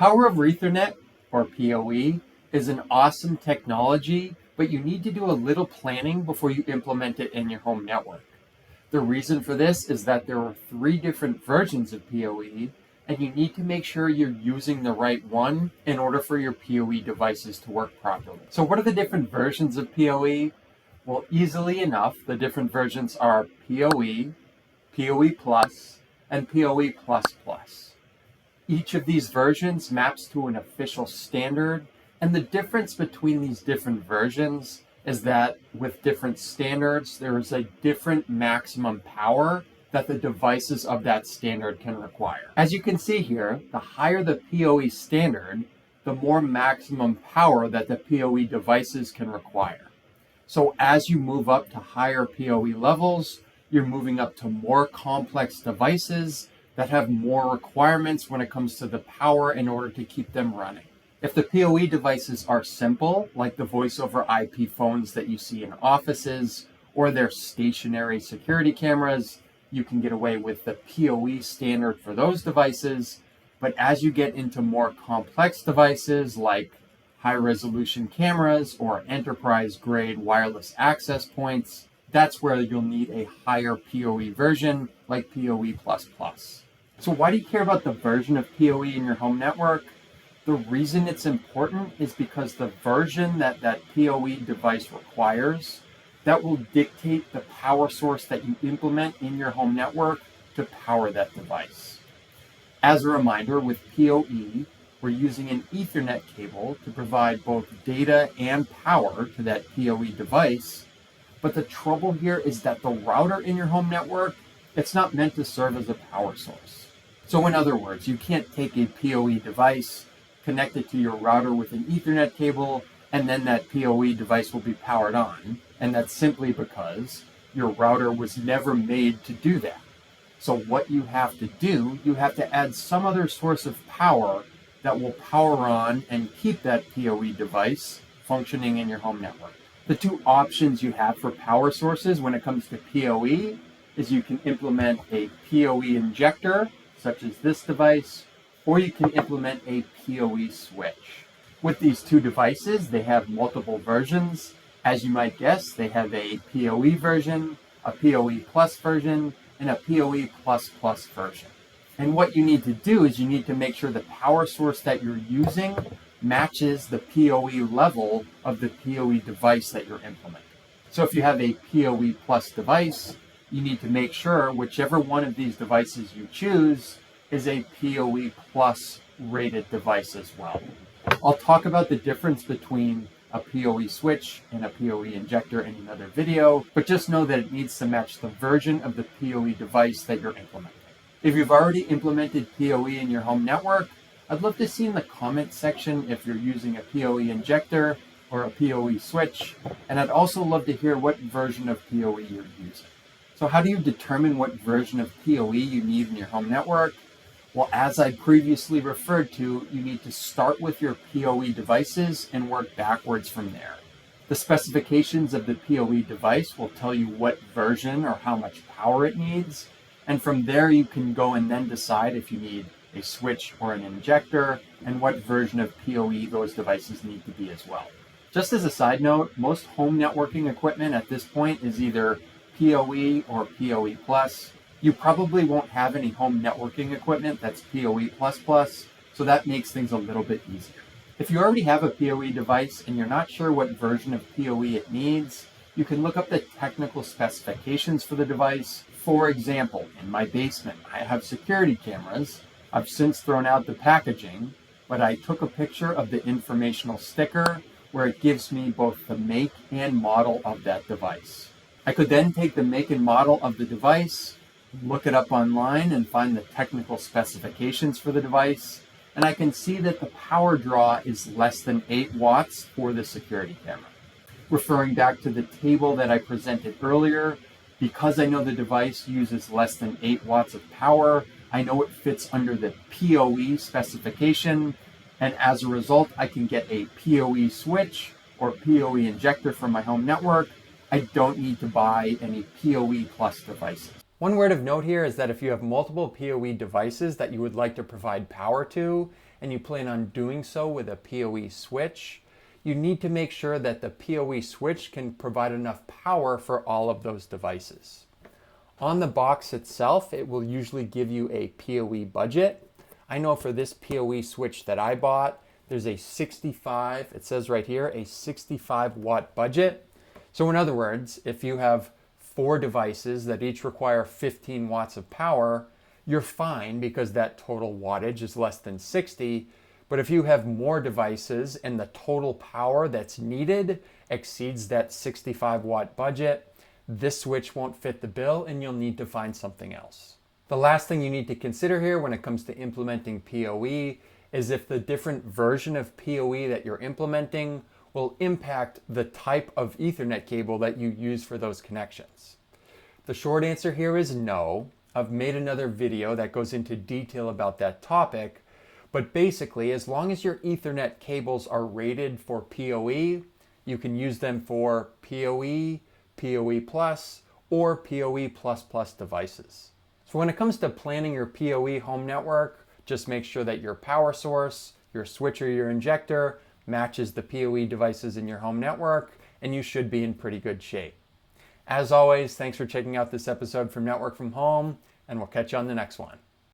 Power over Ethernet, or PoE, is an awesome technology, but you need to do a little planning before you implement it in your home network. The reason for this is that there are 3 different versions of PoE, and you need to make sure you're using the right one in order for your PoE devices to work properly. So what are the different versions of PoE? Well, easily enough, the different versions are PoE, PoE Plus, and PoE++. Each of these versions maps to an official standard, and the difference between these different versions is that with different standards, there is a different maximum power that the devices of that standard can require. As you can see here, the higher the PoE standard, the more maximum power that the PoE devices can require. So as you move up to higher PoE levels, you're moving up to more complex devices that have more requirements when it comes to the power in order to keep them running. If the PoE devices are simple, like the voice over IP phones that you see in offices, or their stationary security cameras, you can get away with the PoE standard for those devices. But as you get into more complex devices like high-resolution cameras or enterprise-grade wireless access points, that's where you'll need a higher PoE version like PoE++. So why do you care about the version of PoE in your home network? The reason it's important is because the version that PoE device requires, that will dictate the power source that you implement in your home network to power that device. As a reminder, with PoE, we're using an Ethernet cable to provide both data and power to that PoE device. But the trouble here is that the router in your home network, it's not meant to serve as a power source. So in other words, you can't take a PoE device, connect it to your router with an Ethernet cable, and then that PoE device will be powered on. And that's simply because your router was never made to do that. So what you have to do, you have to add some other source of power that will power on and keep that PoE device functioning in your home network. The 2 options you have for power sources when it comes to PoE is you can implement a PoE injector, such as this device, or you can implement a PoE switch. With these 2 devices, they have multiple versions. As you might guess, they have a PoE version, a PoE Plus version, and a PoE++ version. And what you need to do is you need to make sure the power source that you're using matches the PoE level of the PoE device that you're implementing. So if you have a PoE Plus device, you need to make sure whichever one of these devices you choose is a PoE Plus rated device as well. I'll talk about the difference between a PoE switch and a PoE injector in another video, but just know that it needs to match the version of the PoE device that you're implementing. If you've already implemented PoE in your home network, I'd love to see in the comment section if you're using a PoE injector or a PoE switch, and I'd also love to hear what version of PoE you're using. So how do you determine what version of PoE you need in your home network? Well, as I previously referred to, you need to start with your PoE devices and work backwards from there. The specifications of the PoE device will tell you what version or how much power it needs, and from there you can go and then decide if you need a switch or an injector and what version of PoE those devices need to be as well. Just as a side note, most home networking equipment at this point is either PoE or PoE Plus. You probably won't have any home networking equipment that's PoE++, so that makes things a little bit easier. If you already have a PoE device and you're not sure what version of PoE it needs, you can look up the technical specifications for the device. For example, in my basement, I have security cameras. I've since thrown out the packaging, but I took a picture of the informational sticker where it gives me both the make and model of that device. I could then take the make and model of the device, look it up online and find the technical specifications for the device, and I can see that the power draw is less than 8 watts for the security camera. Referring back to the table that I presented earlier, because I know the device uses less than 8 watts of power, I know it fits under the PoE specification, and as a result, I can get a PoE switch or PoE injector from my home network. I don't need to buy any PoE Plus devices. One word of note here is that if you have multiple PoE devices that you would like to provide power to, and you plan on doing so with a PoE switch, you need to make sure that the PoE switch can provide enough power for all of those devices. On the box itself, it will usually give you a PoE budget. I know for this PoE switch that I bought, there's a 65, it says right here, a 65 watt budget. So in other words, if you have 4 devices that each require 15 watts of power, you're fine because that total wattage is less than 60. But if you have more devices and the total power that's needed exceeds that 65 watt budget, this switch won't fit the bill and you'll need to find something else. The last thing you need to consider here when it comes to implementing PoE is if the different version of PoE that you're implementing will impact the type of Ethernet cable that you use for those connections. The short answer here is no. I've made another video that goes into detail about that topic, but basically, as long as your Ethernet cables are rated for PoE, you can use them for PoE, PoE+, or PoE++ devices. So when it comes to planning your PoE home network, just make sure that your power source, your switch or your injector matches the PoE devices in your home network, and you should be in pretty good shape. As always, thanks for checking out this episode from Network from Home, and we'll catch you on the next one.